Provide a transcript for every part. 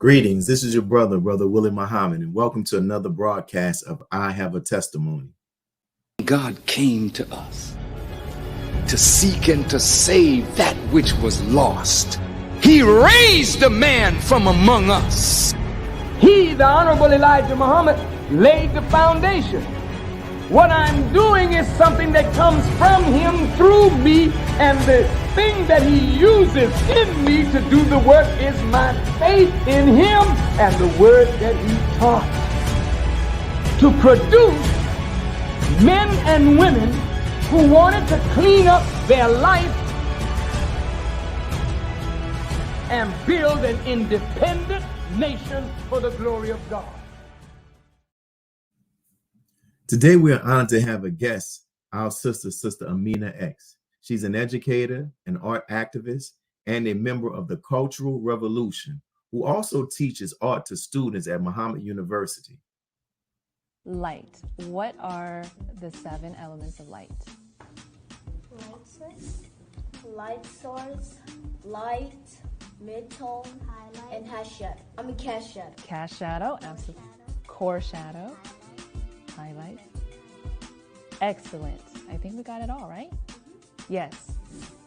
Greetings. This is your brother Willie Muhammad, and welcome to another broadcast of I Have a Testimony. God came to us to seek and to save that which was lost. He raised a man from among us. He, the Honorable Elijah Muhammad, laid the foundation. What I'm doing is something that comes from him through me, and the thing that he uses in me to do the work is my faith in him and the word that he taught. To produce men and women who wanted to clean up their life and build an independent nation for the glory of God. Today, we are honored to have a guest, our Sister Amina X. She's an educator, an art activist, and a member of the Cultural Revolution, who also teaches art to students at Muhammad University. Light. What are the 7 elements of light? Light source, light, mid-tone, highlight, and cast shadow. Cast shadow, absolutely. Core shadow, highlight. Excellent. I think we got it all, right? Yes.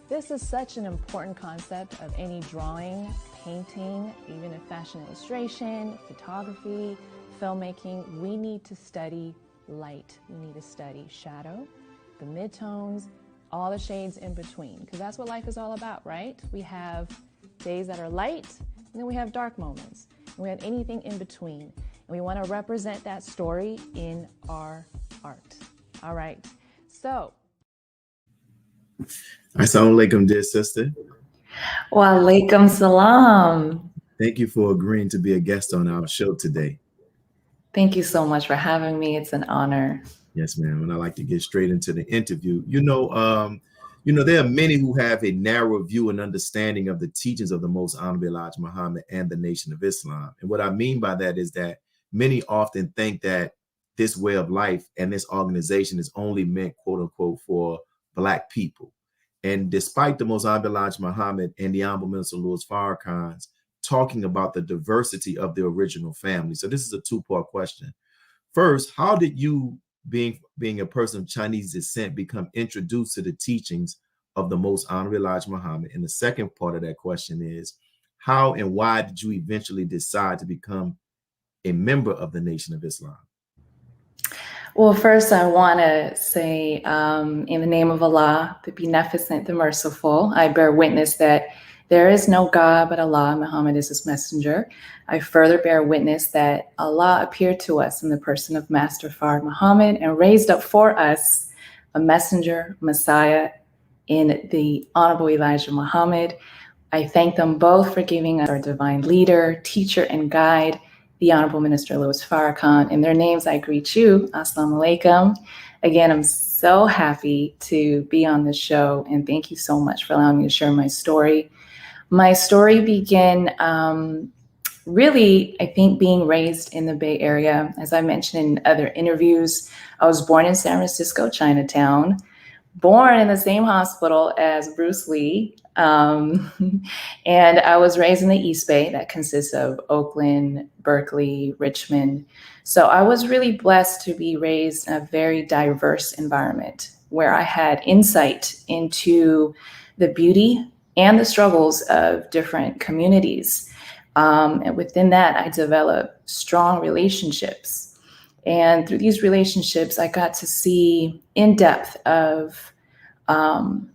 This is such an important concept of any drawing, painting, even in fashion illustration, photography, filmmaking. We need to study light. We need to study shadow, the midtones, all the shades in between, because that's what life is all about, right? We have days that are light, and then we have dark moments, and we have anything in between, and we want to represent that story in our art. All right, so. Assalamu alaikum, dear sister. Wa alaikum salam. Thank you for agreeing to be a guest on our show today. Thank you so much for having me. It's an honor. Yes, ma'am. And I'd like to get straight into the interview. There are many who have a narrow view and understanding of the teachings of the Most Honorable Elijah Muhammad and the Nation of Islam. And what I mean by that is that many often think that this way of life and this organization is only meant, quote unquote, for Black people. And despite the Most Honorable Elijah Muhammad and the Honorable Minister Louis Farrakhan talking about the diversity of the original family. So this is a 2-part question. First, how did you, being a person of Chinese descent, become introduced to the teachings of the Most Honorable Elijah Muhammad? And the second part of that question is, how and why did you eventually decide to become a member of the Nation of Islam? Well, first, I want to say, in the name of Allah, the Beneficent, the Merciful, I bear witness that there is no God but Allah. Muhammad is his messenger. I further bear witness that Allah appeared to us in the person of Master Fard Muhammad and raised up for us a messenger, Messiah, in the Honorable Elijah Muhammad. I thank them both for giving us our divine leader, teacher, and guide, the Honorable Minister Louis Farrakhan. In their names, I greet you. Assalamu alaikum. Again, I'm so happy to be on this show, and thank you so much for allowing me to share my story. My story began really, I think, being raised in the Bay Area. As I mentioned in other interviews, I was born in San Francisco, Chinatown, born in the same hospital as Bruce Lee. And I was raised in the East Bay, that consists of Oakland, Berkeley, Richmond. So I was really blessed to be raised in a very diverse environment where I had insight into the beauty and the struggles of different communities. And within that, I developed strong relationships. And through these relationships, I got to see in depth of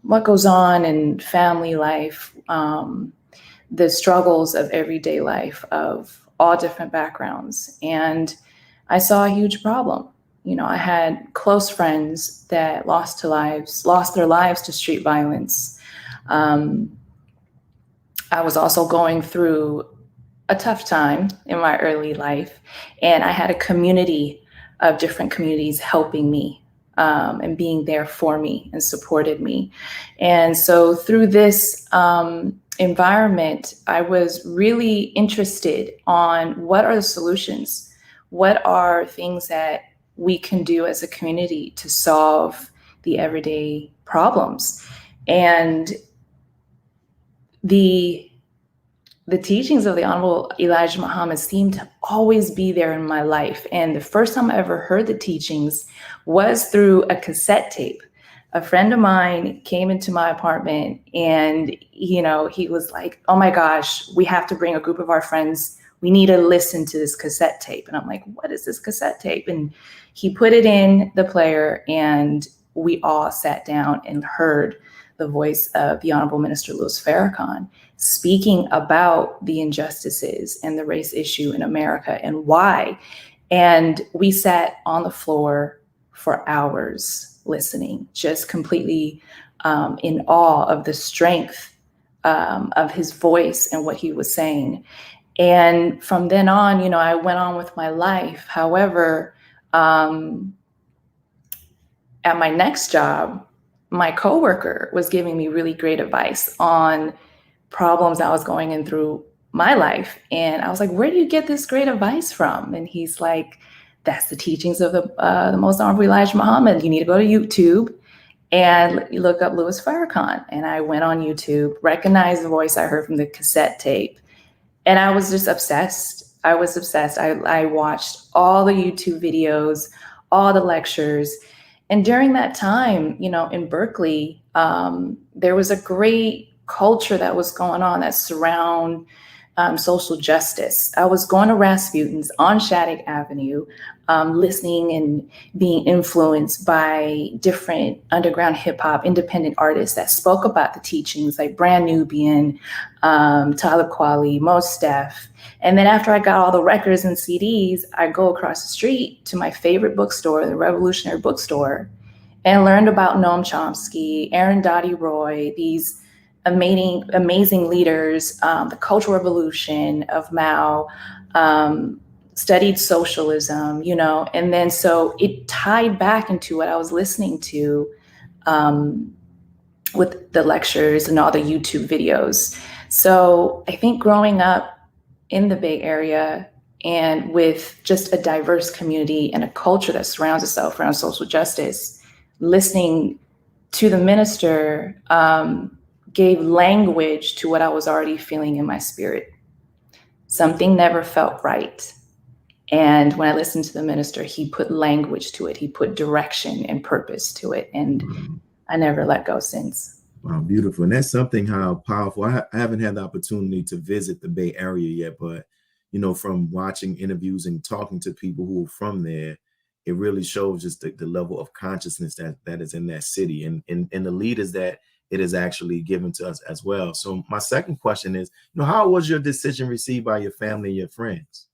what goes on in family life, the struggles of everyday life of all different backgrounds. And I saw a huge problem. I had close friends that lost their lives to street violence. I was also going through a tough time in my early life, and I had a community of different communities helping me and being there for me and supported me. And so through this environment, I was really interested on what are the solutions? What are things that we can do as a community to solve the everyday problems? And the the teachings of the Honorable Elijah Muhammad seemed to always be there in my life. And the first time I ever heard the teachings was through a cassette tape. A friend of mine came into my apartment and, you know, he was like, oh my gosh, we have to bring a group of our friends. We need to listen to this cassette tape. And I'm like, what is this cassette tape? And he put it in the player and we all sat down and heard the voice of the Honorable Minister Louis Farrakhan speaking about the injustices and the race issue in America and why. And we sat on the floor for hours listening, just completely in awe of the strength of his voice and what he was saying. And from then on, you know, I went on with my life. However, at my next job, my coworker was giving me really great advice on problems I was going in through my life. And I was like, where do you get this great advice from? And he's like, that's the teachings of the Most Honorable Elijah Muhammad. You need to go to YouTube and you look up Louis Farrakhan. And I went on YouTube, recognized the voice I heard from the cassette tape. And I was just obsessed. I was obsessed. I watched all the YouTube videos, all the lectures. And during that time, you know, in Berkeley, there was a great culture that was going on that surround social justice. I was going to Rasputin's on Shattuck Avenue, listening and being influenced by different underground hip hop independent artists that spoke about the teachings, like Brand Nubian, Talib Kweli, Mos Def. And then after I got all the records and CDs, I go across the street to my favorite bookstore, the Revolutionary Bookstore, and learned about Noam Chomsky, Aaron Dottie Roy, these amazing leaders, the Cultural Revolution of Mao, studied socialism, you know, and then so it tied back into what I was listening to with the lectures and all the YouTube videos. So I think growing up in the Bay Area and with just a diverse community and a culture that surrounds itself around social justice, listening to the minister gave language to what I was already feeling in my spirit. Something never felt right. And when I listened to the minister, he put language to it. He put direction and purpose to it. And I never let go since. Wow, beautiful. And that's something how powerful. I haven't had the opportunity to visit the Bay Area yet, but, you know, from watching interviews and talking to people who are from there, it really shows just the level of consciousness that is in that city and the leaders that it is actually given to us as well. So my second question is, you know, how was your decision received by your family and your friends?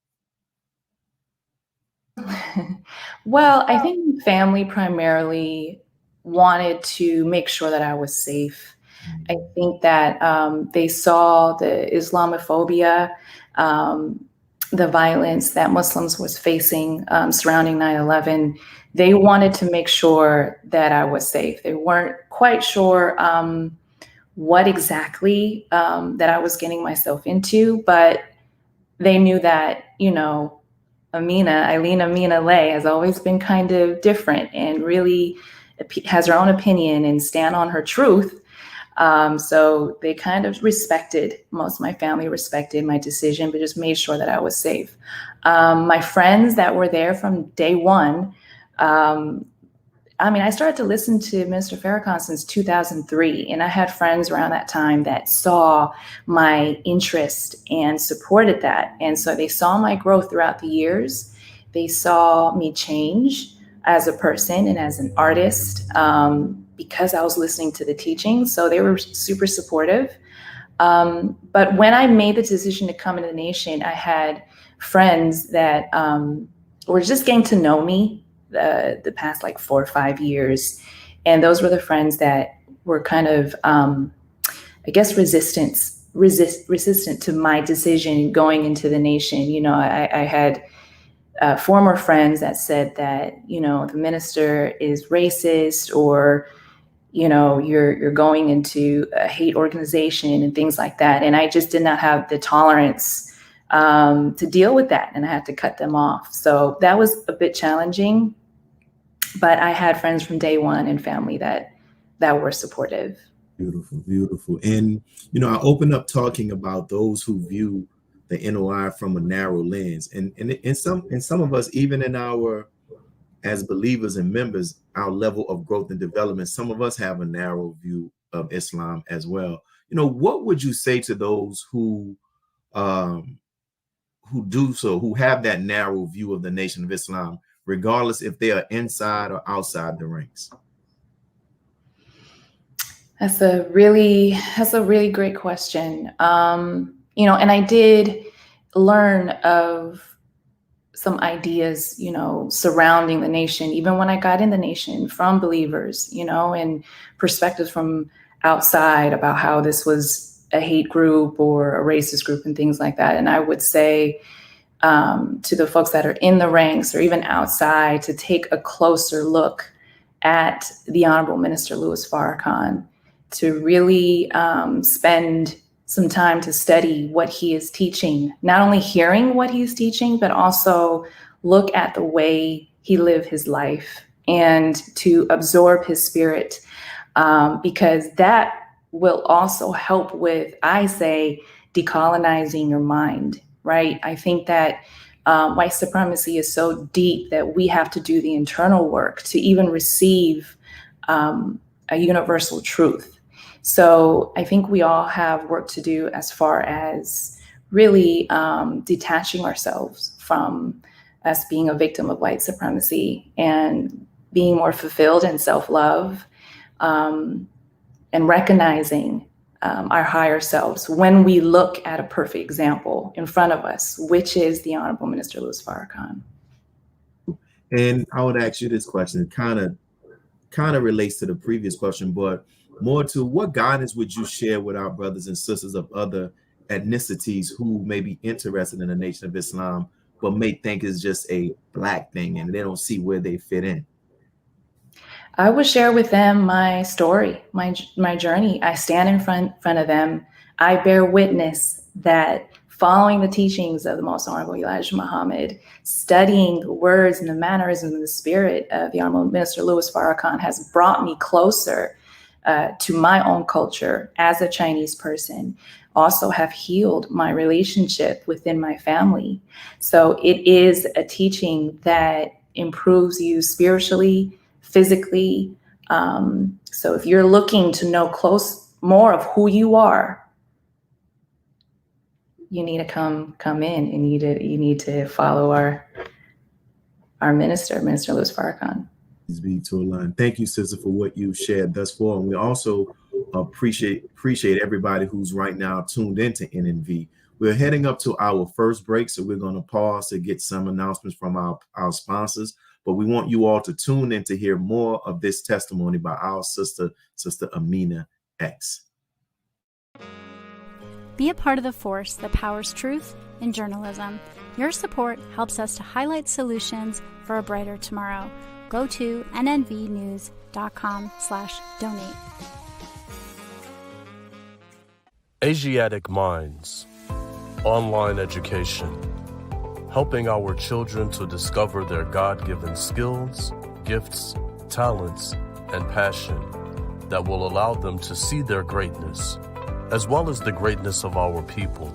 Well, I think family primarily wanted to make sure that I was safe. I think that they saw the Islamophobia, the violence that Muslims was facing surrounding 9/11. They wanted to make sure that I was safe. They weren't quite sure what exactly that I was getting myself into, but they knew that, you know, Amina Lay has always been kind of different and really has her own opinion and stand on her truth. So they kind of respected, most of my family respected my decision, but just made sure that I was safe. My friends that were there from day one, I started to listen to Minister Farrakhan since 2003, and I had friends around that time that saw my interest and supported that. And so they saw my growth throughout the years. They saw me change as a person and as an artist because I was listening to the teachings. So they were super supportive. But when I made the decision to come into the nation, I had friends that were just getting to know me the past like 4 or 5 years. And those were the friends that were kind of, resistant to my decision going into the nation. You know, I had former friends that said that, you know, the minister is racist, or, you know, you're going into a hate organization and things like that. And I just did not have the tolerance to deal with that. And I had to cut them off. So that was a bit challenging, but I had friends from day one and family that were supportive. Beautiful, beautiful. And, I open up talking about those who view the NOI from a narrow lens. And some of us, even in our, as believers and members, our level of growth and development, some of us have a narrow view of Islam as well. What would you say to those who do so, who have that narrow view of the Nation of Islam, regardless if they are inside or outside the ranks? That's a really great question. And I did learn of some ideas, surrounding the nation, even when I got in the nation, from believers, and perspectives from outside about how this was a hate group or a racist group and things like that. And I would say to the folks that are in the ranks or even outside to take a closer look at the Honorable Minister Louis Farrakhan, to really spend some time to study what he is teaching, not only hearing what he's teaching, but also look at the way he lived his life and to absorb his spirit, because that will also help with, I say, decolonizing your mind, right? I think that white supremacy is so deep that we have to do the internal work to even receive a universal truth. So I think we all have work to do as far as really detaching ourselves from us being a victim of white supremacy and being more fulfilled in self-love, and recognizing our higher selves when we look at a perfect example in front of us, which is the Honorable Minister Louis Farrakhan. And I would ask you this question, kind of relates to the previous question, but more to what guidance would you share with our brothers and sisters of other ethnicities who may be interested in the Nation of Islam, but may think it's just a Black thing and they don't see where they fit in? I would share with them my story, my journey. I stand in front of them. I bear witness that following the teachings of the Most Honorable Elijah Muhammad, studying the words and the mannerisms and the spirit of the Honorable Minister Louis Farrakhan has brought me closer to my own culture as a Chinese person, also have healed my relationship within my family. So it is a teaching that improves you spiritually, physically. So if you're looking to know more of who you are, you need to come in and you need to follow our Minister Louis Farrakhan. Be to align. Thank you, sister, for what you shared thus far. And we also appreciate everybody who's right now tuned into NNV. We're heading up to our first break, so we're going to pause to get some announcements from our sponsors. But we want you all to tune in to hear more of this testimony by our sister Amina X. Be a part of the force that powers truth in journalism. Your support helps us to highlight solutions for a brighter tomorrow. Go to nnvnews.com/donate. Asiatic Minds, online education, helping our children to discover their God-given skills, gifts, talents, and passion that will allow them to see their greatness, as well as the greatness of our people,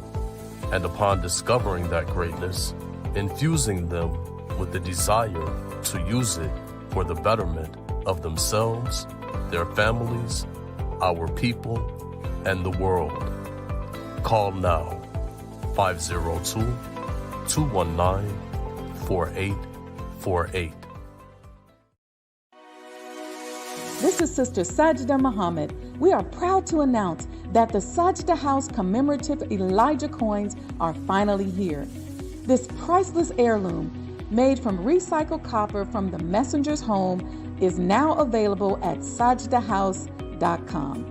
and upon discovering that greatness, infusing them with the desire to use it for the betterment of themselves, their families, our people, and the world. Call now, 502-219-4848. This is Sister Sajda Muhammad. We are proud to announce that the Sajda House commemorative Elijah coins are finally here. This priceless heirloom, made from recycled copper from the messenger's home, is now available at sajdahouse.com.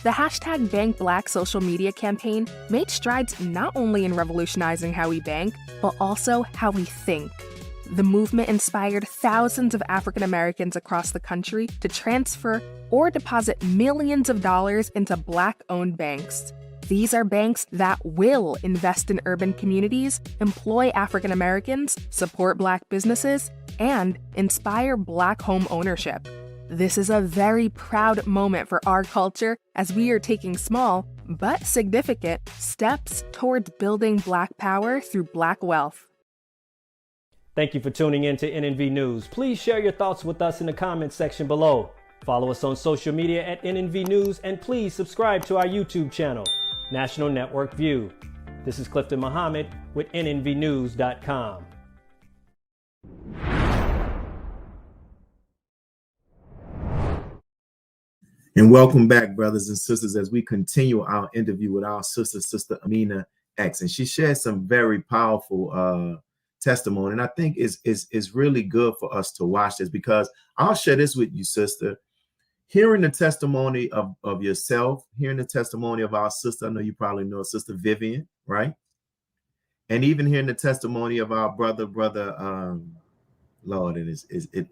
The hashtag Bank Black social media campaign made strides not only in revolutionizing how we bank, but also how we think. The movement inspired thousands of African Americans across the country to transfer or deposit millions of dollars into Black-owned banks. These are banks that will invest in urban communities, employ African Americans, support Black businesses, and inspire Black home ownership. This is a very proud moment for our culture as we are taking small, but significant, steps towards building Black power through Black wealth. Thank you for tuning in to NNV News. Please share your thoughts with us in the comments section below. Follow us on social media at NNV News, and please subscribe to our YouTube channel, National Network View. This is Clifton Muhammad with NNVnews.com. And welcome back, brothers and sisters, as we continue our interview with our sister Amina X. And she shared some very powerful testimony. And I think it's really good for us to watch this, because I'll share this with you, sister. Hearing the testimony of yourself, hearing the testimony of our sister, I know you probably know Sister Vivian, right? And even hearing the testimony of our brother, Lord,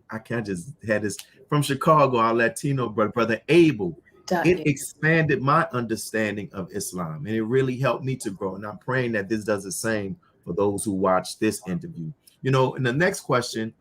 I can't just have this from Chicago, our Latino brother Abel. It expanded my understanding of Islam, and it really helped me to grow. And I'm praying that this does the same for those who watch this interview. You know, in the next question,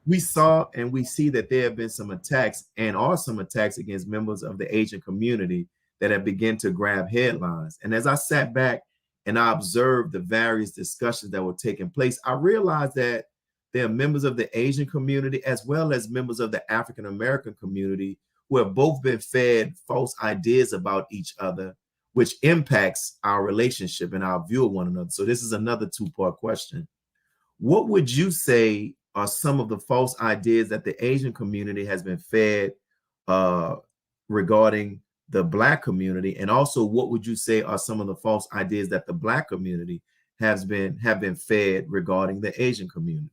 we saw and we see that there have been some attacks and are some attacks against members of the Asian community that have begun to grab headlines. And as I sat back and I observed the various discussions that were taking place, I realized that there are members of the Asian community as well as members of the African American community who have both been fed false ideas about each other, which impacts our relationship and our view of one another. So this is another two-part question. What would you say are some of the false ideas that the Asian community has been fed regarding the Black community? And also, what would you say are some of the false ideas that the Black community have been fed regarding the Asian community?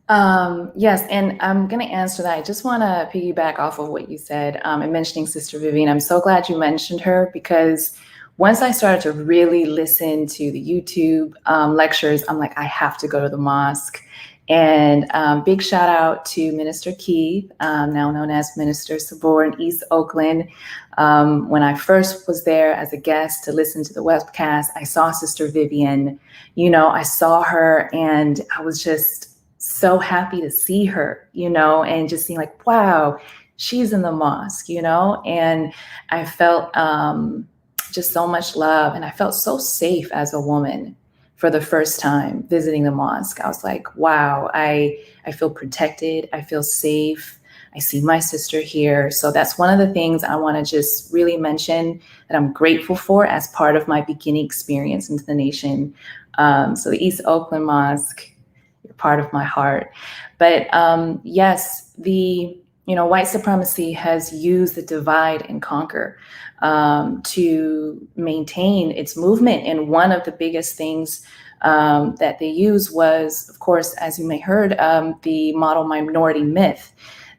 Yes, and I'm going to answer that. I just want to piggyback off of what you said and mentioning Sister Vivian. I'm so glad you mentioned her, because once I started to really listen to the YouTube lectures, I'm like, I have to go to the mosque. And big shout out to Minister Keith, now known as Minister Sabor in East Oakland. When I first was there as a guest to listen to the webcast, I saw Sister Vivian. You know, I saw her and I was just so happy to see her, you know, and just seeing like, wow, she's in the mosque, you know, and I felt just so much love, and I felt so safe as a woman for the first time visiting the mosque. I was like, wow, I feel protected. I feel safe. I see my sister here. So that's one of the things I want to just really mention that I'm grateful for as part of my beginning experience into the nation. So the East Oakland Mosque, you're part of my heart. But yes, white supremacy has used the divide and conquer to maintain its movement. And one of the biggest things that they used was, of course, as you may heard, the model minority myth,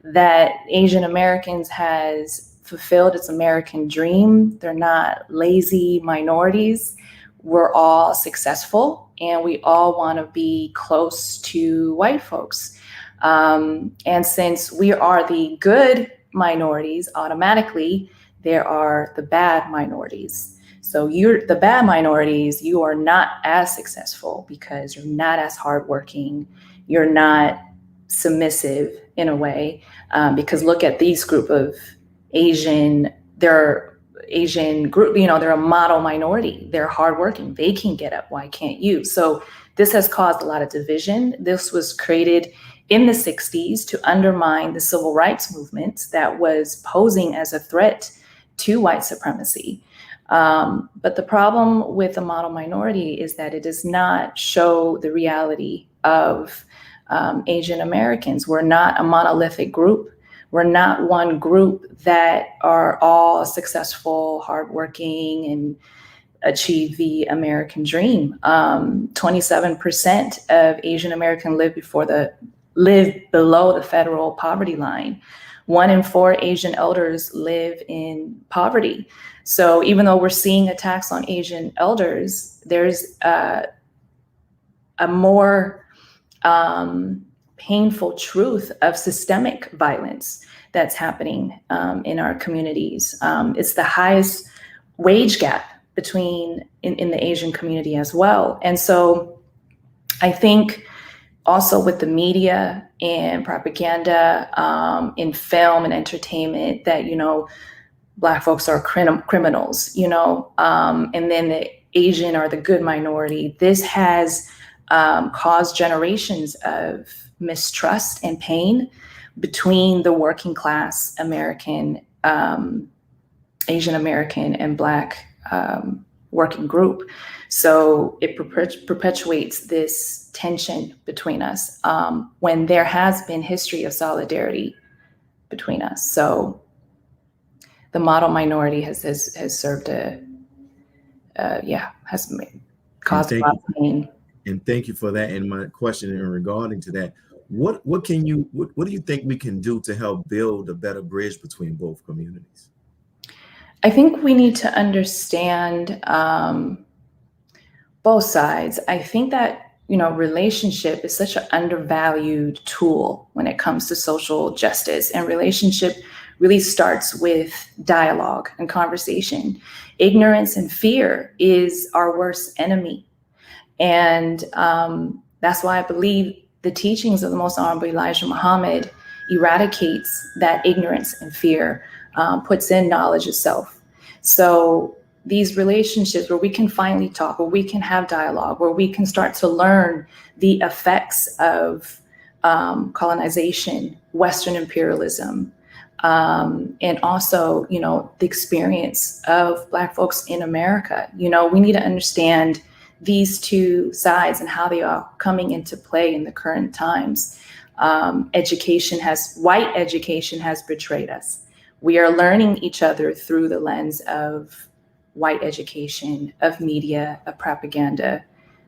that Asian Americans has fulfilled its American dream. They're not lazy minorities. We're all successful and we all want to be close to white folks. And since we are the good minorities, automatically there are the bad minorities. So you're the bad minorities, you are not as successful because you're not as hardworking, you're not submissive in a way, because look at these group of Asian, they're Asian group, they're a model minority, they're hardworking, they can get up, why can't you? So this has caused a lot of division. This was created in the 60s to undermine the civil rights movement that was posing as a threat to white supremacy. But the problem with the model minority is that it does not show the reality of Asian Americans. We're not a monolithic group. We're not one group that are all successful, hardworking, and achieve the American dream. 27% of Asian Americans live below the federal poverty line. 1 in 4 Asian elders live in poverty. So even though we're seeing attacks on Asian elders, there's a more painful truth of systemic violence that's happening in our communities. It's the highest wage gap in the Asian community as well. And so I think also with the media and propaganda, in film and entertainment, that, Black folks are criminals, and then the Asian are the good minority. This has caused generations of mistrust and pain between the working class American, Asian American, and Black working group. So it perpetuates this tension between us when there has been history of solidarity between us. So the model minority has served has caused a lot of pain. And thank you for that. And my question in regarding to that, what do you think we can do to help build a better bridge between both communities? I think we need to understand both sides. I think that, relationship is such an undervalued tool when it comes to social justice, and relationship really starts with dialogue and conversation. Ignorance and fear is our worst enemy. And that's why I believe the teachings of the Most Honorable Elijah Muhammad eradicates that ignorance and fear, puts in knowledge itself. So these relationships where we can finally talk, where we can have dialogue, where we can start to learn the effects of colonization, Western imperialism, and also, the experience of Black folks in America. We need to understand these two sides and how they are coming into play in the current times. White education has betrayed us. We are learning each other through the lens of white education, of media, of propaganda.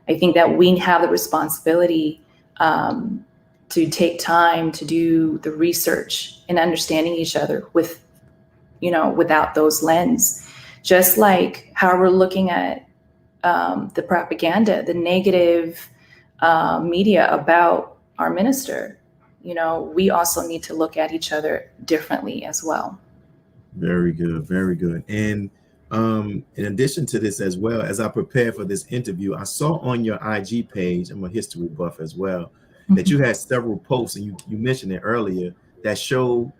I think that we have the responsibility to take time to do the research and understanding each other without those lens. Just like how we're looking at the propaganda, the negative media about our minister, we also need to look at each other differently as well. Very good, very good. And in addition to this, as well, as I prepare for this interview, I saw on your IG page, I'm a history buff as well, that you had several posts, and you mentioned it earlier, that showed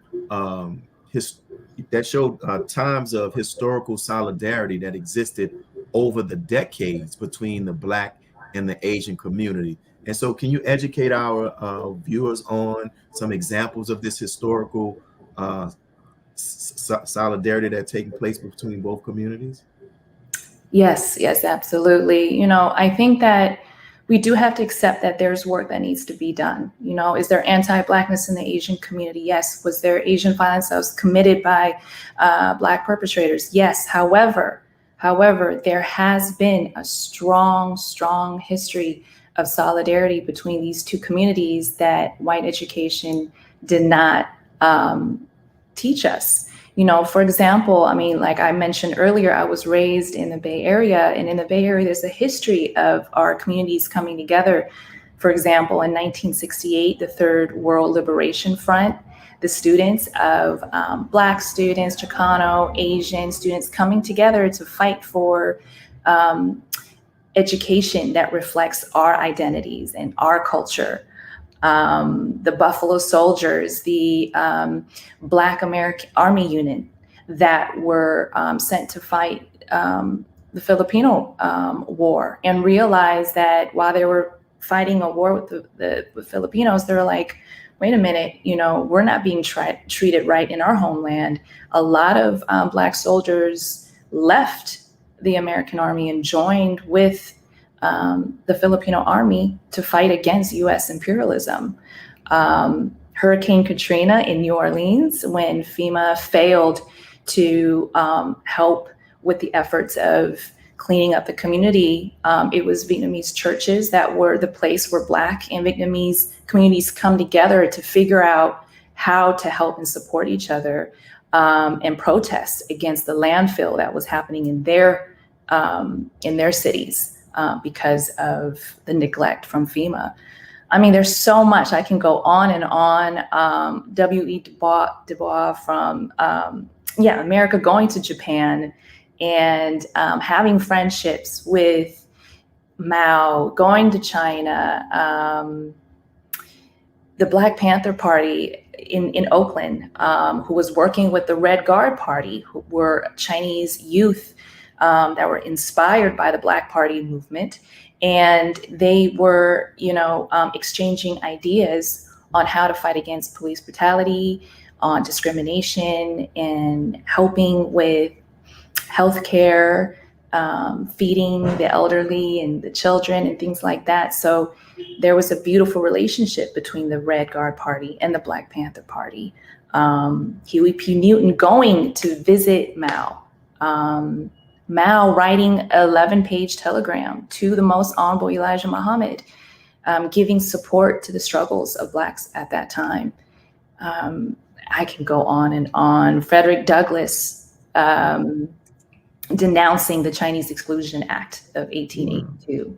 times of historical solidarity that existed over the decades between the Black and the Asian community. And so can you educate our viewers on some examples of this historical solidarity that's taking place between both communities? Yes, absolutely. I think that we do have to accept that there's work that needs to be done. Is there anti-Blackness in the Asian community? Yes. Was there Asian violence that was committed by Black perpetrators? Yes. However, there has been a strong history of solidarity between these two communities that white education did not teach us. For example, like I mentioned earlier, I was raised in the Bay Area, and in the Bay Area, there's a history of our communities coming together. For example, in 1968, the Third World Liberation Front, the students of Black students, Chicano, Asian students coming together to fight for education that reflects our identities and our culture. The Buffalo Soldiers, the Black American Army Unit that were sent to fight the Filipino War, and realized that while they were fighting a war with the Filipinos, they were like, wait a minute, we're not being treated right in our homeland. A lot of Black soldiers left the American Army and joined with the Filipino Army to fight against U.S. imperialism. Hurricane Katrina in New Orleans, when FEMA failed to help with the efforts of cleaning up the community, it was Vietnamese churches that were the place where Black and Vietnamese communities come together to figure out how to help and support each other and protest against the landfill that was happening in their cities. Because of the neglect from FEMA. There's so much. I can go on and on. W.E. Du Bois from America going to Japan and having friendships with Mao, going to China, the Black Panther Party in Oakland, who was working with the Red Guard Party, who were Chinese youth that were inspired by the Black Party movement. And they were, exchanging ideas on how to fight against police brutality, on discrimination, and helping with healthcare, feeding the elderly and the children and things like that. So there was a beautiful relationship between the Red Guard Party and the Black Panther Party. Huey P. Newton going to visit Mao. Mao writing an 11-page telegram to the Most Honorable Elijah Muhammad, giving support to the struggles of Blacks at that time. I can go on and on. Frederick Douglass denouncing the Chinese Exclusion Act of 1882.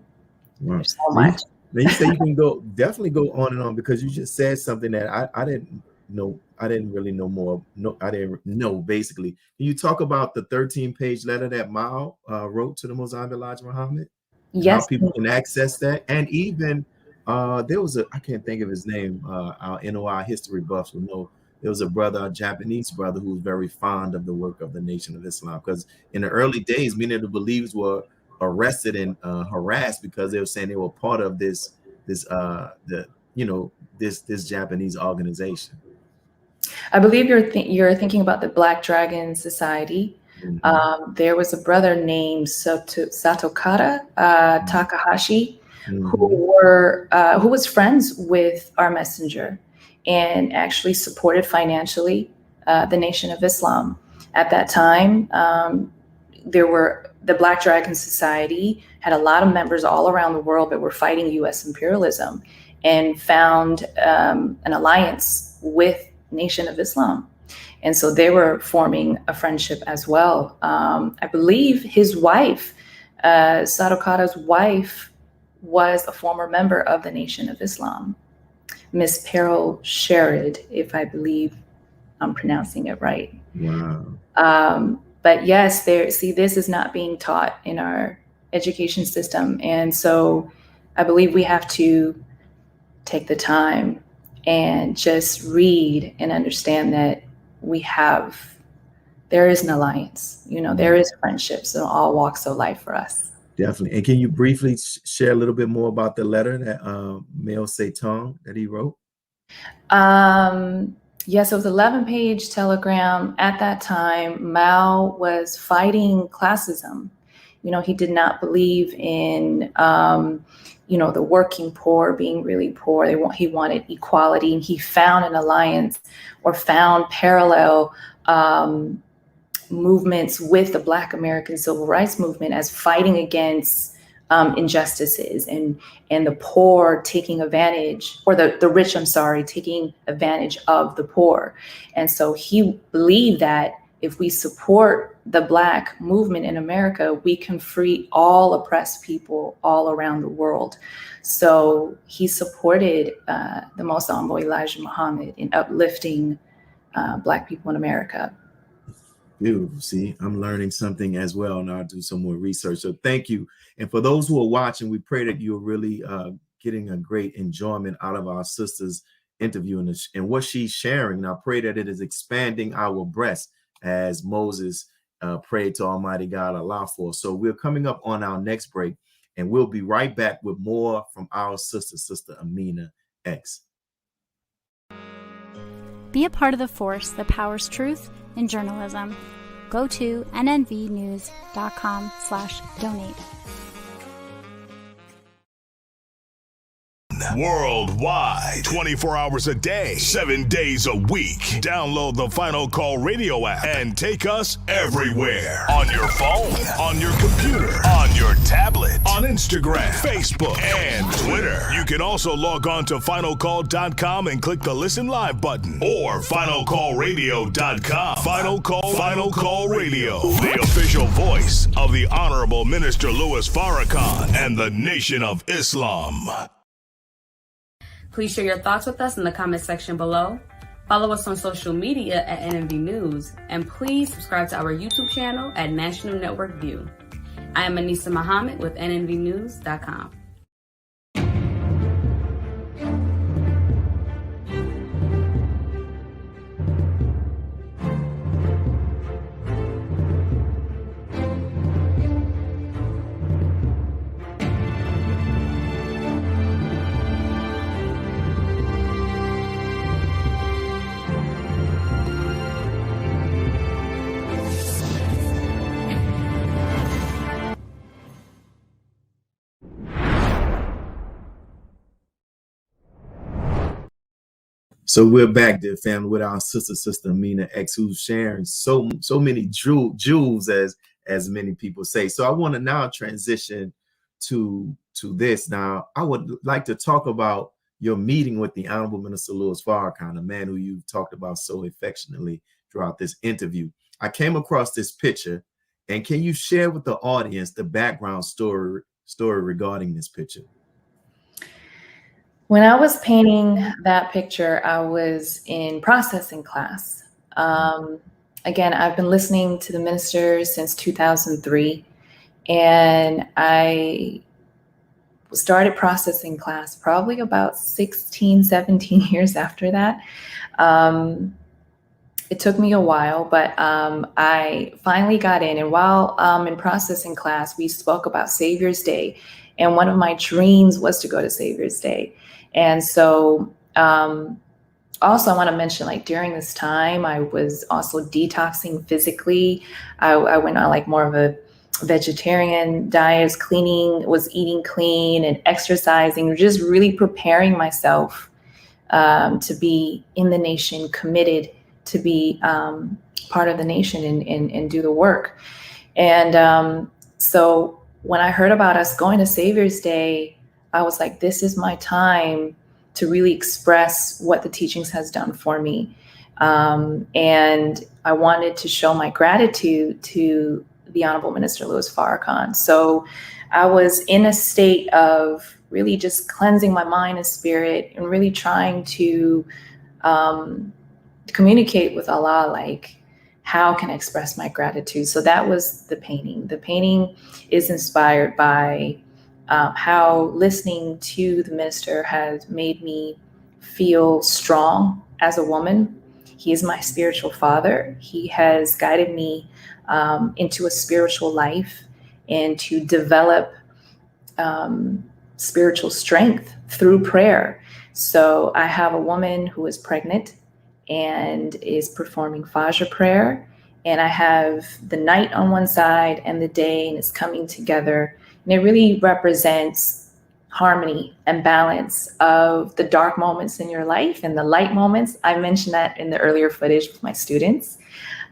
Wow. There's so much. Now you say you can definitely go on and on, because you just said something that I didn't know. I didn't really know more. No, I didn't know, basically. Can you talk about the 13-page letter that Mao wrote to the Most Honorable Elijah Muhammad? Yes. How people can access that. And even there was I can't think of his name. Our NOI history buffs will know. There was a Japanese brother, who was very fond of the work of the Nation of Islam, because in the early days, many of the believers were arrested and harassed because they were saying they were part of this Japanese organization. I believe you're thinking about the Black Dragon Society. Mm-hmm. There was a brother named Satokata Takahashi, mm-hmm. who was friends with our messenger and actually supported financially the Nation of Islam. At that time, the Black Dragon Society had a lot of members all around the world that were fighting U.S. imperialism, and found an alliance with Nation of Islam. And so they were forming a friendship as well. I believe his wife, Sadokata's wife, was a former member of the Nation of Islam, Miss Peril Sherrod, if I believe I'm pronouncing it right. Wow. But yes, this is not being taught in our education system. And so I believe we have to take the time and just read and understand that there is an alliance, there is friendships in all walks of life for us. Definitely. And can you briefly share a little bit more about the letter that Mao Zedong that he wrote? Yes, it was an 11-page telegram. At that time, Mao was fighting classism. He did not believe in, the working poor being really poor. He wanted equality, and he found an alliance, or found parallel movements with the Black American Civil Rights Movement as fighting against injustices and the poor taking advantage, or the rich, taking advantage of the poor. And so he believed that if we support the Black movement in America, we can free all oppressed people all around the world. So he supported the Most Honorable Elijah Muhammad in uplifting Black people in America. Beautiful. See, I'm learning something as well. Now I'll do some more research. So thank you. And for those who are watching, we pray that you're really getting a great enjoyment out of our sister's interview and what she's sharing. And I pray that it is expanding our breast, as Moses prayed to Almighty God Allah for. So we're coming up on our next break, and we'll be right back with more from our Sister Amina X. Be a part of the force that powers truth in journalism. Go to nnvnews.com/donate. Worldwide, 24 hours a day, 7 days a week. Download the Final Call Radio app and take us everywhere. On your phone, on your computer, on your tablet, on Instagram, Facebook, and Twitter. You can also log on to finalcall.com and click the Listen Live button, or finalcallradio.com. Final Call Radio, the official voice of the Honorable Minister Louis Farrakhan and the Nation of Islam. Please share your thoughts with us in the comment section below. Follow us on social media at NNV News, and please subscribe to our YouTube channel at National Network View. I am Untitled Muhammad with nnvnews.com. So we're back, dear family, with our sister Amina X, who's sharing so many jewels, as many people say. So I want to now transition to this. Now, I would like to talk about your meeting with the Honorable Minister Louis Farrakhan, a man who you've talked about so affectionately throughout this interview. I came across this picture, and can you share with the audience the background story regarding this picture? When I was painting that picture, I was in processing class. Again, I've been listening to the minister since 2003, and I started processing class probably about 16, 17 years after that. It took me a while, but I finally got in. And while in processing class, we spoke about Savior's Day. And one of my dreams was to go to Savior's Day. And so also I want to mention, like, during this time, I was also detoxing physically. I went on like more of a vegetarian diet, was eating clean and exercising, just really preparing myself to be in the nation, committed to be part of the nation and do the work. And so when I heard about us going to Savior's Day, I was like, this is my time to really express what the teachings has done for me. And I wanted to show my gratitude to the Honorable Minister Louis Farrakhan. So I was in a state of really just cleansing my mind and spirit and really trying to communicate with Allah, like, how can I express my gratitude? So that was the painting. The painting is inspired by how listening to the minister has made me feel strong as a woman. He is my spiritual father. He has guided me into a spiritual life and to develop spiritual strength through prayer. So I have a woman who is pregnant and is performing Fajr prayer. And I have the night on one side and the day, and it's coming together. And it really represents harmony and balance of the dark moments in your life and the light moments. I mentioned that in the earlier footage with my students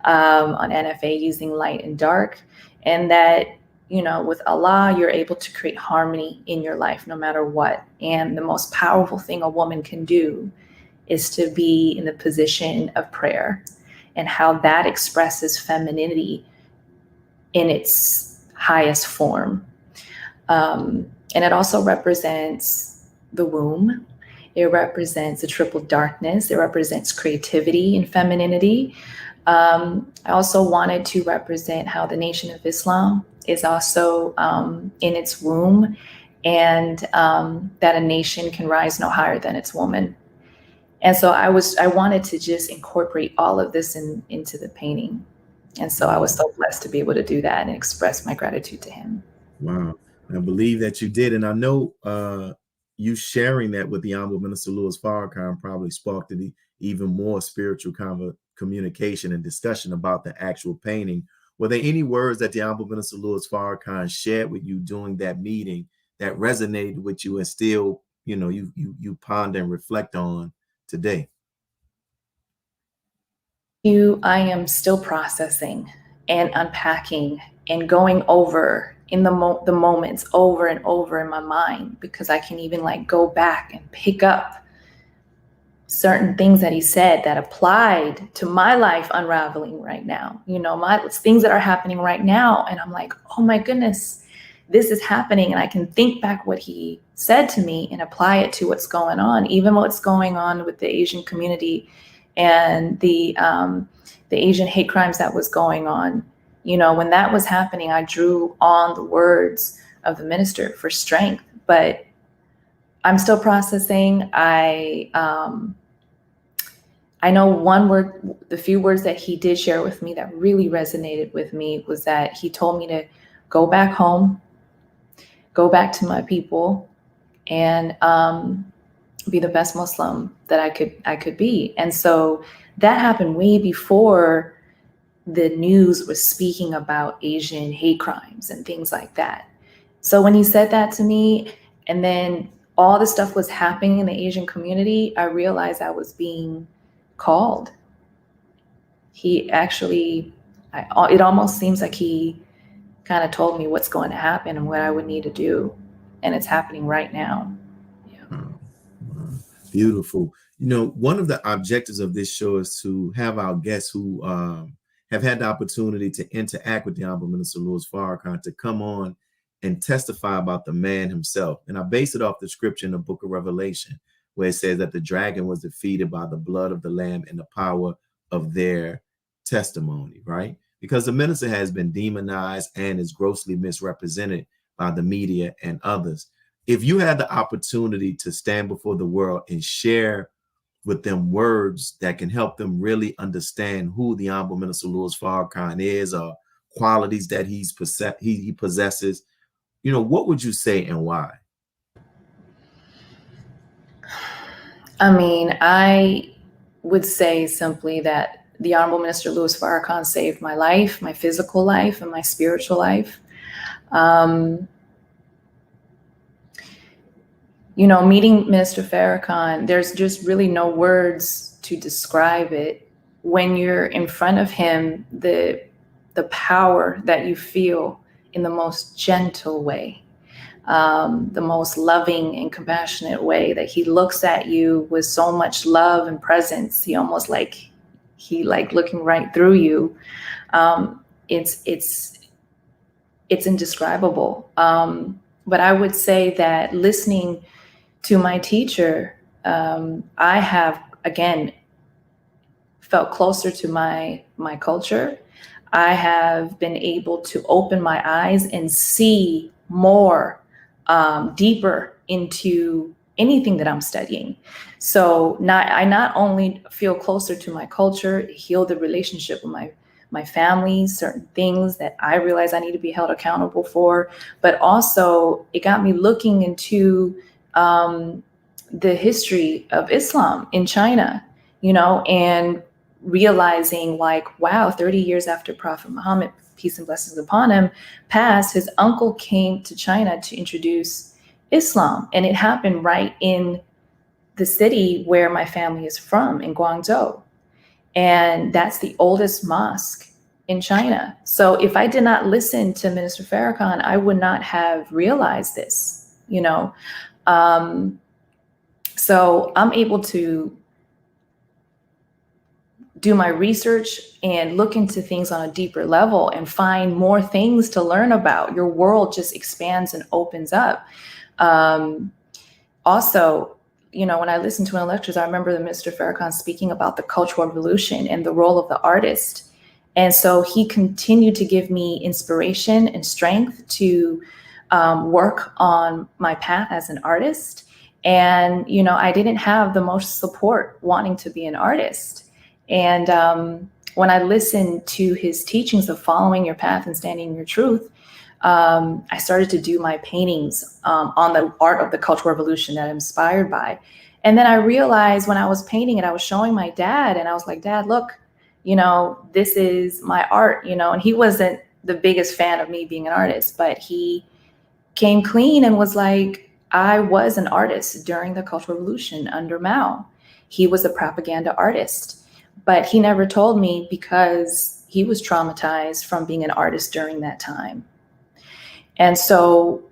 on NFA, using light and dark. And that, you know, with Allah, you're able to create harmony in your life no matter what. And the most powerful thing a woman can do is to be in the position of prayer, and how that expresses femininity in its highest form. And it also represents the womb. It represents the triple darkness. It represents creativity and femininity. I also wanted to represent how the Nation of Islam is also in its womb, and that a nation can rise no higher than its woman. And so I wanted to just incorporate all of this into the painting. And so I was so blessed to be able to do that and express my gratitude to him. Wow. I believe that you did. And I know you sharing that with the Honorable Minister Louis Farrakhan probably sparked even more spiritual communication and discussion about the actual painting. Were there any words that the Honorable Minister Louis Farrakhan shared with you during that meeting that resonated with you and still, you know, you ponder and reflect on today? I am still processing and unpacking and going over in the moments over and over in my mind, because I can even like go back and pick up certain things that he said that applied to my life unraveling right now, you know, things that are happening right now. And I'm like, oh my goodness, this is happening. And I can think back what he said to me and apply it to what's going on, even what's going on with the Asian community and the Asian hate crimes that was going on. You know, when that was happening, I drew on the words of the minister for strength, but I'm still processing. I know one word, the few words that he did share with me that really resonated with me was that he told me to go back home, go back to my people, and be the best Muslim that I could be. And so that happened way before the news was speaking about Asian hate crimes and things like that. So when he said that to me, and then all this stuff was happening in the Asian community, I realized I was being called. He actually, it almost seems like he kind of told me what's going to happen and what I would need to do. And it's happening right now. Yeah. Wow. Beautiful. You know, one of the objectives of this show is to have our guests who have had the opportunity to interact with the Honorable Minister Louis Farrakhan to come on and testify about the man himself. And I base it off the scripture in the book of Revelation, where it says that the dragon was defeated by the blood of the Lamb and the power of their testimony, right? Because the minister has been demonized and is grossly misrepresented by the media and others. If you had the opportunity to stand before the world and share with them words that can help them really understand who the Honorable Minister Louis Farrakhan is, or qualities that he possesses, you know, what would you say and why? I mean, I would say simply that the Honorable Minister Louis Farrakhan saved my life, my physical life, and my spiritual life. You know, meeting Minister Farrakhan, there's just really no words to describe it. When you're in front of him, the power that you feel in the most gentle way, the most loving and compassionate way, that he looks at you with so much love and presence. He almost like looking right through you. It's indescribable. But I would say that listening to my teacher, I have, again, felt closer to my culture. I have been able to open my eyes and see more deeper into anything that I'm studying. So I not only feel closer to my culture, heal the relationship with my family, certain things that I realize I need to be held accountable for, but also it got me looking into the history of Islam in China, you know, and realizing like, wow, 30 years after Prophet Muhammad, peace and blessings upon him, passed, his uncle came to China to introduce Islam. And it happened right in the city where my family is from, in Guangzhou. And that's the oldest mosque in China. So if I did not listen to Minister Farrakhan, I would not have realized this, you know. So I'm able to do my research and look into things on a deeper level and find more things to learn about. Your world just expands and opens up. Also, you know, when I listened to one of the lectures, I remember the Minister Farrakhan speaking about the Cultural Revolution and the role of the artist. And so he continued to give me inspiration and strength to work on my path as an artist. And, you know, I didn't have the most support wanting to be an artist. And when I listened to his teachings of following your path and standing in your truth, I started to do my paintings on the art of the Cultural Revolution that I'm inspired by. And then I realized when I was painting it, I was showing my dad, and I was like, Dad, look, you know, this is my art, you know. And he wasn't the biggest fan of me being an artist, but he came clean and was like, I was an artist during the Cultural Revolution under Mao. He was a propaganda artist, but he never told me because he was traumatized from being an artist during that time. And so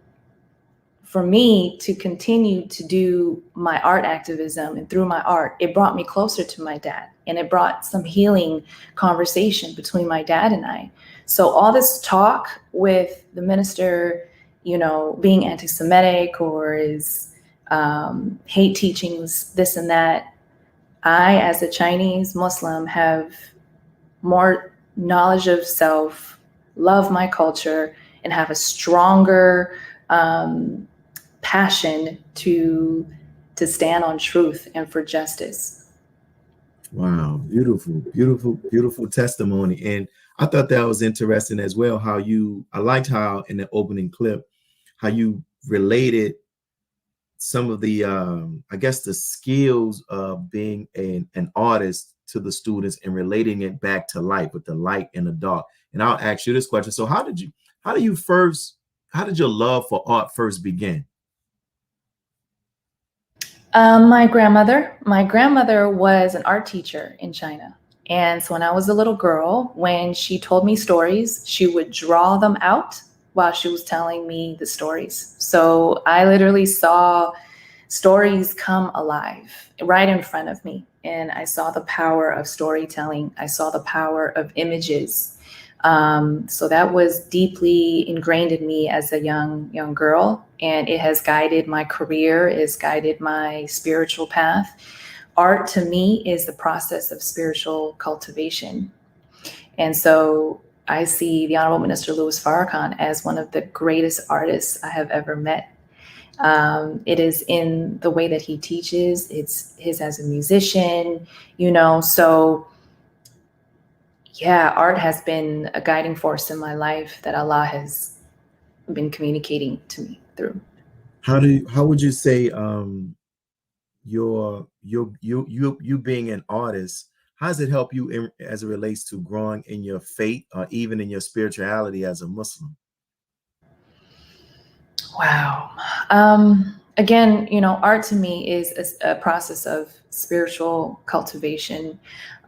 for me to continue to do my art activism, and through my art, it brought me closer to my dad, and it brought some healing conversation between my dad and I. So all this talk with the minister, you know, being anti-Semitic or his hate teachings, this and that, I, as a Chinese Muslim, have more knowledge of self, love my culture, and have a stronger passion to stand on truth and for justice. Wow, beautiful, beautiful, beautiful testimony. And I thought that was interesting as well, how I liked how in the opening clip, how you related some of the, I guess, the skills of being an artist to the students and relating it back to life with the light and the dark. And I'll ask you this question. So how did your love for art first begin? My grandmother was an art teacher in China. And so when I was a little girl, when she told me stories, she would draw them out while she was telling me the stories. So I literally saw stories come alive right in front of me. And I saw the power of storytelling. I saw the power of images. So that was deeply ingrained in me as a young girl. And it has guided my career, it has guided my spiritual path. Art to me is the process of spiritual cultivation. And so I see the Honorable Minister Louis Farrakhan as one of the greatest artists I have ever met. It is in the way that he teaches, it's his as a musician, so yeah, art has been a guiding force in my life that Allah has been communicating to me through. How would you say you being an artist, how does it help you as it relates to growing in your faith or even in your spirituality as a Muslim? Wow. Again, art to me is a process of spiritual cultivation.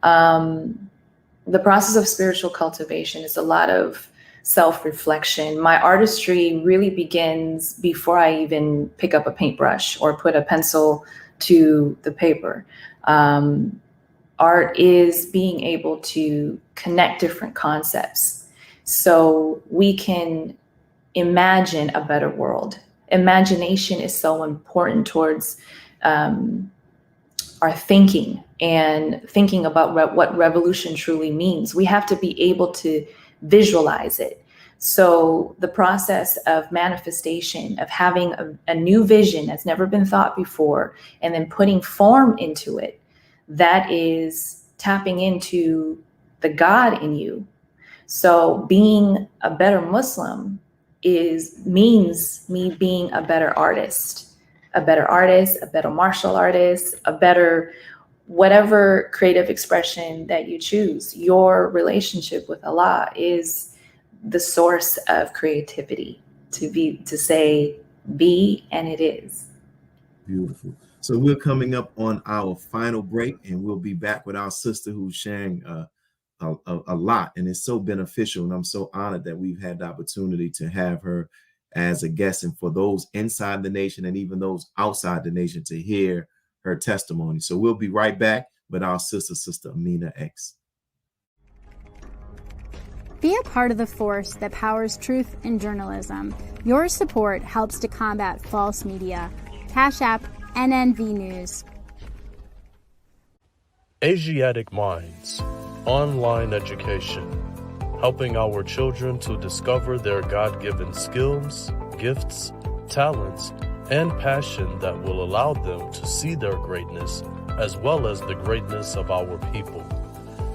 The process of spiritual cultivation is a lot of self-reflection. My artistry really begins before I even pick up a paintbrush or put a pencil to the paper. Art is being able to connect different concepts so we can imagine a better world. Imagination is so important towards our thinking and thinking about what revolution truly means. We have to be able to visualize it. So the process of manifestation, of having a new vision that's never been thought before, and then putting form into it, that is tapping into the God in you. So being a better Muslim means me being a better artist, a better martial artist, a better whatever creative expression that you choose. Your relationship with Allah is the source of creativity to say be, and it is. Beautiful. So we're coming up on our final break, and we'll be back with our sister who's sharing a lot, and it's so beneficial, and I'm so honored that we've had the opportunity to have her as a guest, and for those inside the nation and even those outside the nation to hear her testimony. So we'll be right back with our sister Amina X. Be a part of the force that powers truth in journalism. Your support helps to combat false media. Cash App NNV News. Asiatic Minds, online education, helping our children to discover their God-given skills, gifts, talents, and passion that will allow them to see their greatness as well as the greatness of our people.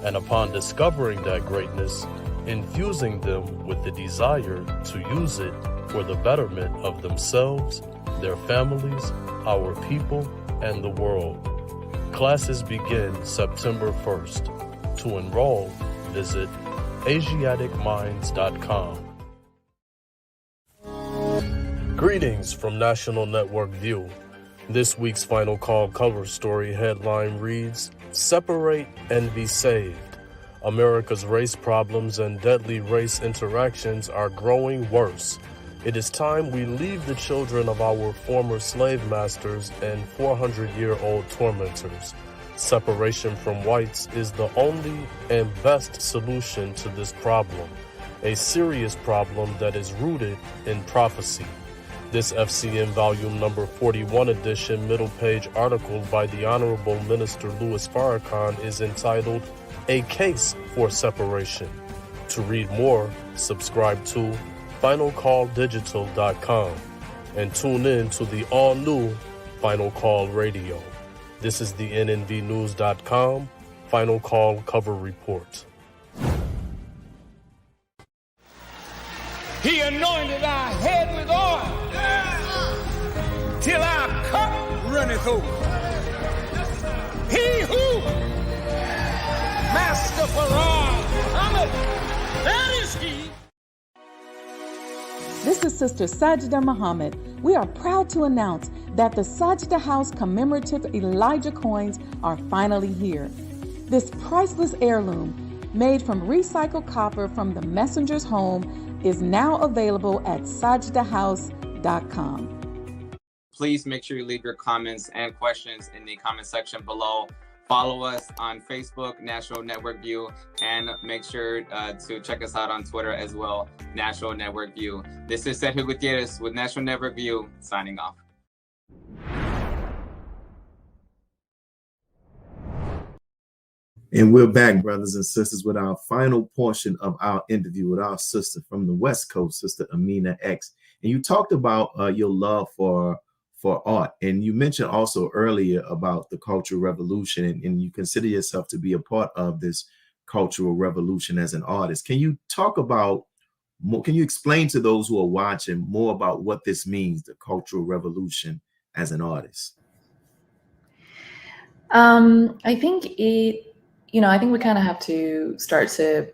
And upon discovering that greatness, infusing them with the desire to use it for the betterment of themselves, their families, our people, and the world. Classes begin September 1st. To enroll, visit AsiaticMinds.com. Greetings from National Network View. This week's Final Call cover story headline reads, "Separate and Be Saved. America's race problems and deadly race interactions are growing worse. It is time we leave the children of our former slave masters and 400-year-old tormentors. Separation from whites is the only and best solution to this problem, a serious problem that is rooted in prophecy." This FCM Volume Number 41 edition middle page article by the Honorable Minister Louis Farrakhan is entitled, "A Case for Separation." To read more, subscribe to FinalCallDigital.com and tune in to the all-new Final Call Radio. This is the NNVNews.com Final Call Cover Report. He anointed our head with oil till our cup runneth over. He who, Master Farrakhan Muhammad, that is he. This is is Sister Sajda Muhammad. We are proud to announce that the Sajda House Commemorative Elijah coins are finally here. This priceless heirloom, made from recycled copper from the messenger's home, is now available at sajdahouse.com. Please make sure you leave your comments and questions in the comment section below. Follow us on Facebook, National Network View, and make sure to check us out on Twitter as well, National Network View. This is Sergio Gutierrez with National Network View, signing off. And we're back, brothers and sisters, with our final portion of our interview with our sister from the West Coast, Sister Amina X. And you talked about your love for art, and you mentioned also earlier about the Cultural Revolution, and you consider yourself to be a part of this Cultural Revolution as an artist. Can you talk about more? Can you explain to those who are watching more about what this means, the Cultural Revolution as an artist? I think I think we kind of have to start to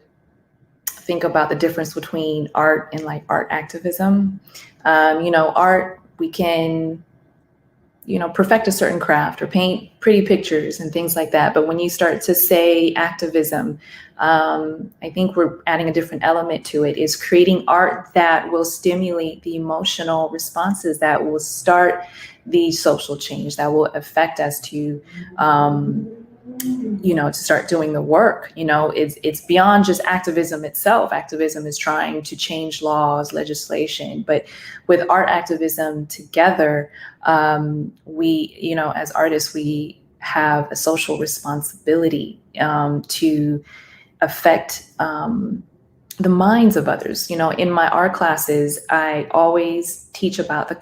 think about the difference between art and like art activism. Art, we can perfect a certain craft or paint pretty pictures and things like that. But when you start to say activism, I think we're adding a different element to it, is creating art that will stimulate the emotional responses, that will start the social change, that will affect us to, to start doing the work. It's beyond just activism itself. Activism is trying to change laws, legislation, but with art activism together, we, as artists, we have a social responsibility to affect the minds of others. In my art classes, I always teach about the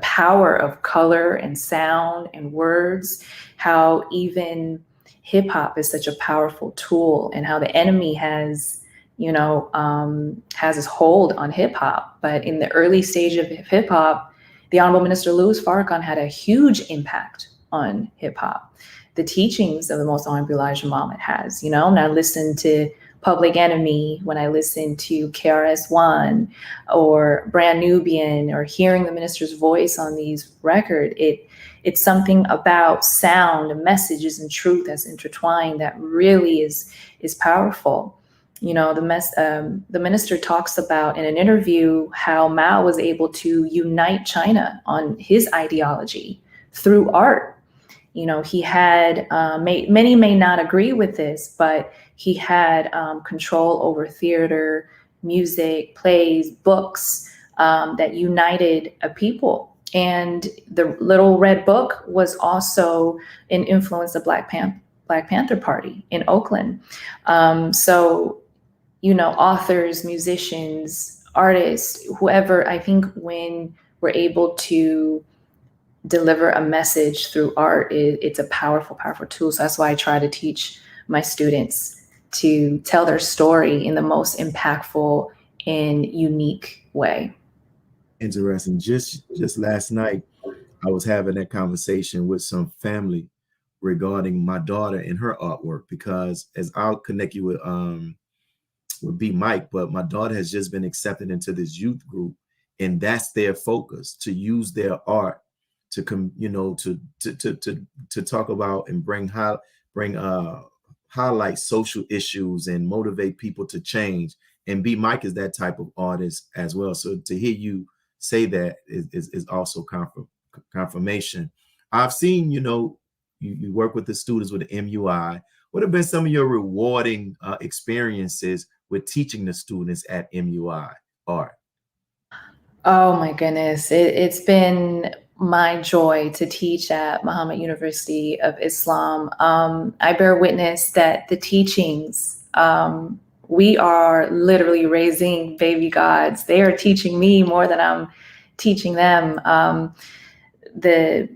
power of color and sound and words, how even hip hop is such a powerful tool, and how the enemy has his hold on hip hop. But in the early stage of hip hop, the Honorable Minister Louis Farrakhan had a huge impact on hip hop. The teachings of the Most Honorable Elijah Muhammad has, when I listen to Public Enemy, when I listen to KRS-One or Brand Nubian, or hearing the minister's voice on these records, it's something about sound and messages and truth that's intertwined that really is powerful. The minister talks about in an interview how Mao was able to unite China on his ideology through art. He had, many may not agree with this, but he had control over theater, music, plays, books that united a people. And the Little Red Book was also an influence of Black Panther Party in Oakland. Authors, musicians, artists, whoever, I think when we're able to deliver a message through art, it's a powerful, powerful tool. So that's why I try to teach my students to tell their story in the most impactful and unique way. Interesting. Just last night, I was having that conversation with some family regarding my daughter and her artwork, because as I'll connect you with B Mike, but my daughter has just been accepted into this youth group, and that's their focus, to use their art to to talk about and highlight social issues and motivate people to change. And B Mike is that type of artist as well. So to hear you say that is also confirmation. I've seen, you work with the students with the MUI. What have been some of your rewarding experiences with teaching the students at MUI art? Oh my goodness. It's been my joy to teach at Muhammad University of Islam. I bear witness that the teachings, we are literally raising baby gods. They are teaching me more than I'm teaching them. I'm a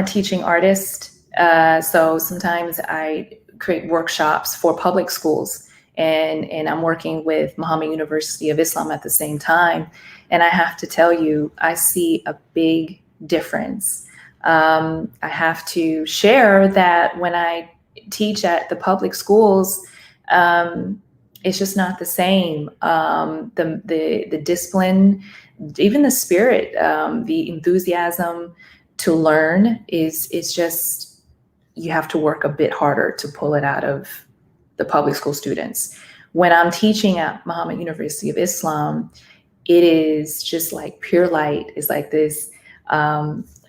teaching artist. So sometimes I create workshops for public schools, and I'm working with Muhammad University of Islam at the same time. And I have to tell you, I see a big difference. I have to share that when I teach at the public schools, it's just not the same. The discipline, even the spirit, the enthusiasm to learn is just, you have to work a bit harder to pull it out of the public school students. When I'm teaching at Muhammad University of Islam, it is just like pure light. It's like this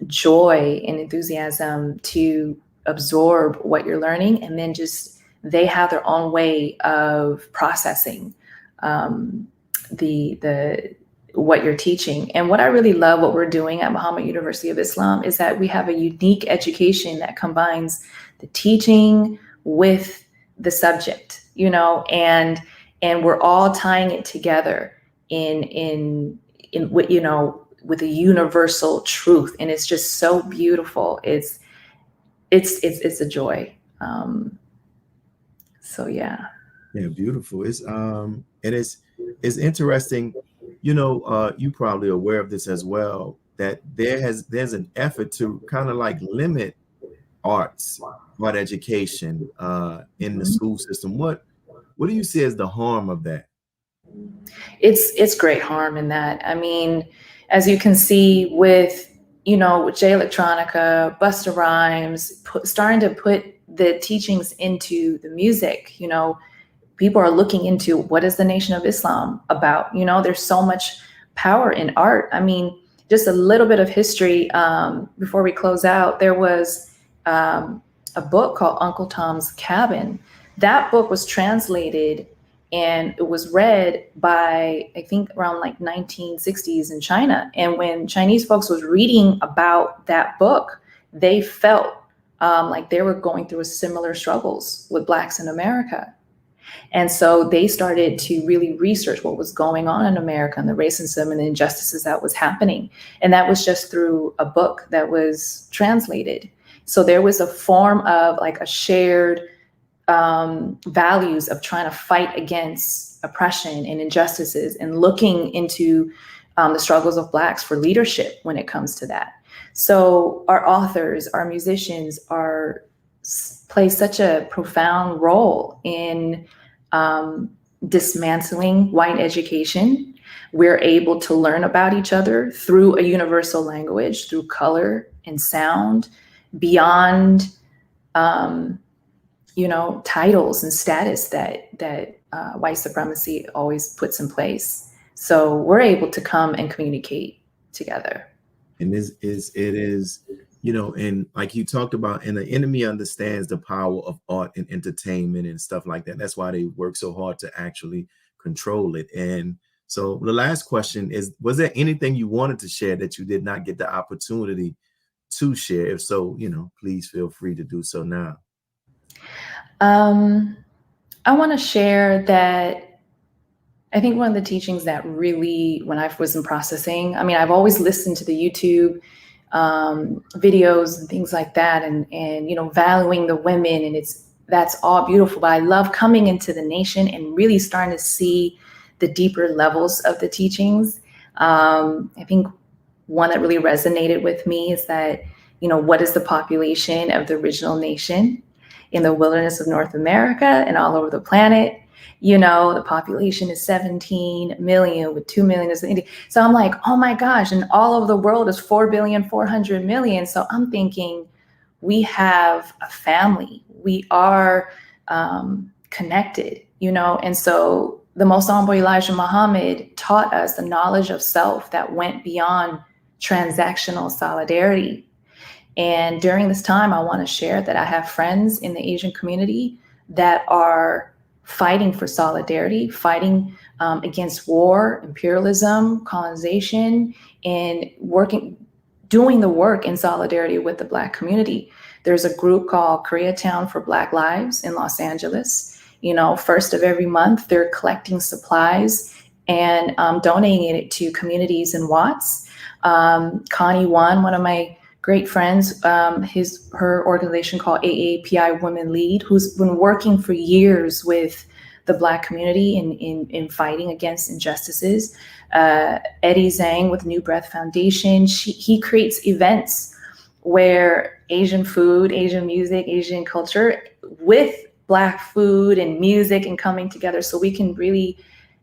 joy and enthusiasm to absorb what you're learning, and then just they have their own way of processing the what you're teaching. And what I really love what we're doing at Muhammad University of Islam is that we have a unique education that combines the teaching with the subject, you know, and we're all tying it together in you know, with a universal truth. And it's just so beautiful. It's a joy. So yeah. Yeah, beautiful. It's and it's interesting, you know, you probably aware of this as well, that there's an effort to kind of like limit art education in the school system. What do you see as the harm of that? It's great harm in that. I mean, as you can see with, you know, Jay Electronica, Busta Rhymes, starting to put the teachings into the music, you know, people are looking into what is the Nation of Islam about. You know, there's so much power in art. I mean, just a little bit of history before we close out. There was a book called Uncle Tom's Cabin. That book was translated and it was read by, I think, around like 1960s in China. And when Chinese folks was reading about that book, they felt like they were going through similar struggles with Blacks in America. And so they started to really research what was going on in America and the racism and the injustices that was happening. And that was just through a book that was translated. So there was a form of like a shared values of trying to fight against oppression and injustices and looking into the struggles of Blacks for leadership when it comes to that. So our authors, our musicians play such a profound role in dismantling white education. We're able to learn about each other through a universal language, through color and sound, beyond you know, titles and status that white supremacy always puts in place. So we're able to come and communicate together. And it is, you know, and like you talked about, and the enemy understands the power of art and entertainment and stuff like that. That's why they work so hard to actually control it. And so the last question is, was there anything you wanted to share that you did not get the opportunity to share? If so, you know, please feel free to do so now. I want to share that I think one of the teachings that really, when I was in processing, I mean, I've always listened to the YouTube videos and things like that, and you know, valuing the women, and that's all beautiful. But I love coming into the nation and really starting to see the deeper levels of the teachings. I think one that really resonated with me is that, you know, what is the population of the original nation in the wilderness of North America and all over the planet? You know, the population is 17 million with 2 million is in India. So I'm like, oh my gosh, and all over the world is 4,400,000,000. So I'm thinking we have a family. We are connected, you know. And so the Most Honorable Elijah Muhammad taught us the knowledge of self that went beyond transactional solidarity. And during this time, I want to share that I have friends in the Asian community that are fighting for solidarity, fighting against war, imperialism, colonization, and doing the work in solidarity with the Black community. There's a group called Koreatown for Black Lives in Los Angeles. You know, first of every month, they're collecting supplies and donating it to communities in Watts. Connie one of my great friends, her organization called AAPI Women Lead, who's been working for years with the Black community in fighting against injustices. Eddie Zhang with New Breath Foundation, he creates events where Asian food, Asian music, Asian culture with Black food and music and coming together so we can really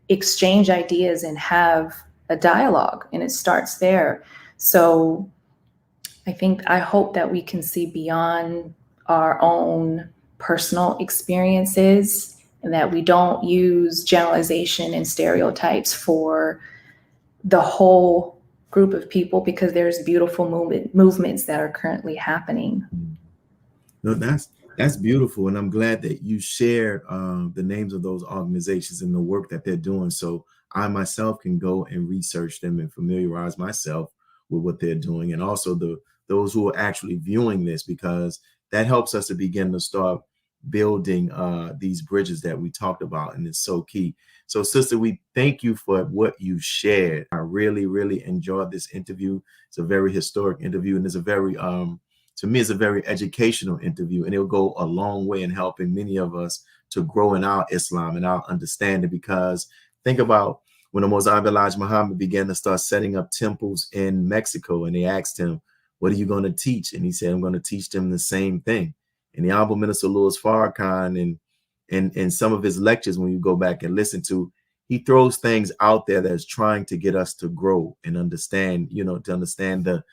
exchange ideas and have a dialogue, and it starts there. So I hope that we can see beyond our own personal experiences, and that we don't use generalization and stereotypes for the whole group of people, because there's beautiful movements that are currently happening. No, that's beautiful, and I'm glad that you shared the names of those organizations and the work that they're doing, so I myself can go and research them and familiarize myself with what they're doing, and also those who are actually viewing this, because that helps us to begin to start building these bridges that we talked about, and it's so key. So, sister, we thank you for what you shared. I really, really enjoyed this interview. It's a very historic interview, and it's a very, to me, it's a very educational interview, and it'll go a long way in helping many of us to grow in our Islam and our understanding. Because think about when the Most Honorable Elijah Muhammad began to start setting up temples in Mexico, and they asked him, "What are you going to teach?" And he said, "I'm going to teach them the same thing." And the Honorable Minister Louis Farrakhan and some of his lectures, when you go back and listen to, he throws things out there that's trying to get us to grow and understand, to understand the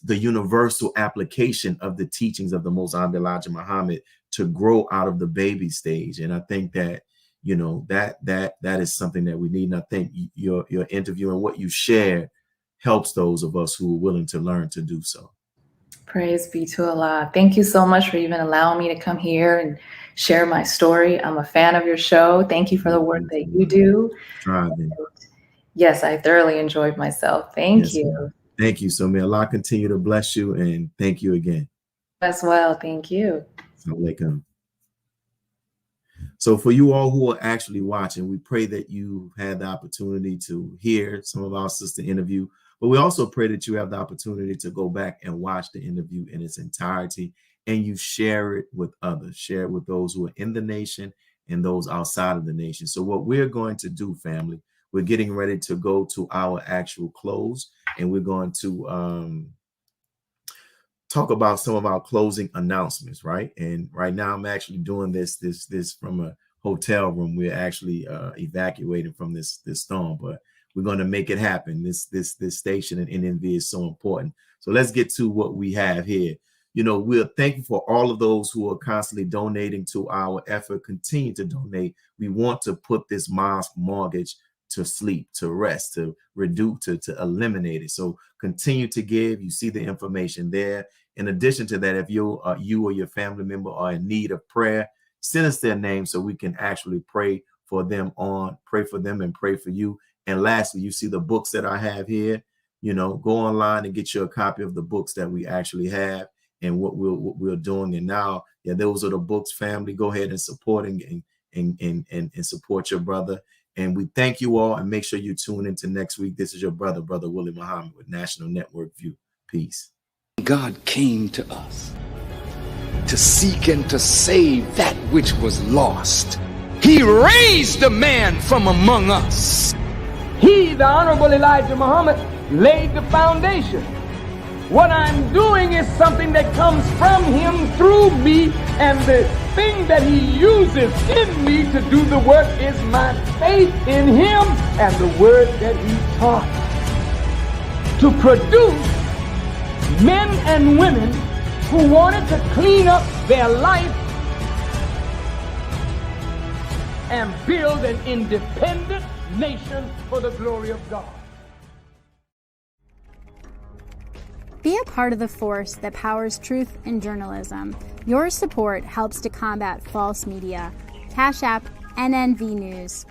universal application of the teachings of the Most Honorable Elijah Muhammad to grow out of the baby stage. And I think that, that is something that we need. And I think your interview and what you share helps those of us who are willing to learn to do so. Praise be to Allah. Thank you so much for even allowing me to come here and share my story. I'm a fan of your show. Thank you for the work that you do. Yes, I thoroughly enjoyed myself. Thank you. Ma'am. Thank you. So may Allah continue to bless you, and thank you again. As well. Thank you. Assalamualaikum. So for you all who are actually watching, we pray that you had the opportunity to hear some of our sister interview, but we also pray that you have the opportunity to go back and watch the interview in its entirety, and you share it with others, share it with those who are in the nation and those outside of the nation. So what we're going to do, family, we're getting ready to go to our actual close, and we're going to talk about some of our closing announcements, right? And right now I'm actually doing this from a hotel room. We're actually evacuating from this storm, but we're going to make it happen. This station in NNV is so important. So let's get to what we have here. We're thankful for all of those who are constantly donating to our effort. Continue to donate. We want to put this mosque mortgage to sleep, to rest, to reduce, to eliminate it. So continue to give. You see the information there. In addition to that, if you or your family member are in need of prayer, send us their name so we can actually pray for them and pray for you. And lastly, you see the books that I have here. Go online and get you a copy of the books that we actually have and what we're doing. And now, those are the books, family. Go ahead and support and support your brother. And we thank you all, and make sure you tune into next week. This is your brother Willie Muhammad with National Network View. Peace. God came to us to seek and to save that which was lost. He raised a man from among us. He, the Honorable Elijah Muhammad, laid the foundation. What I'm doing is something that comes from him through me, and the thing that he uses in me to do the work is my faith in him and the word that he taught. To produce men and women who wanted to clean up their life and build an independent nation for the glory of God. Be a part of the force that powers truth in journalism. Your support helps to combat false media. Cash App NNV News.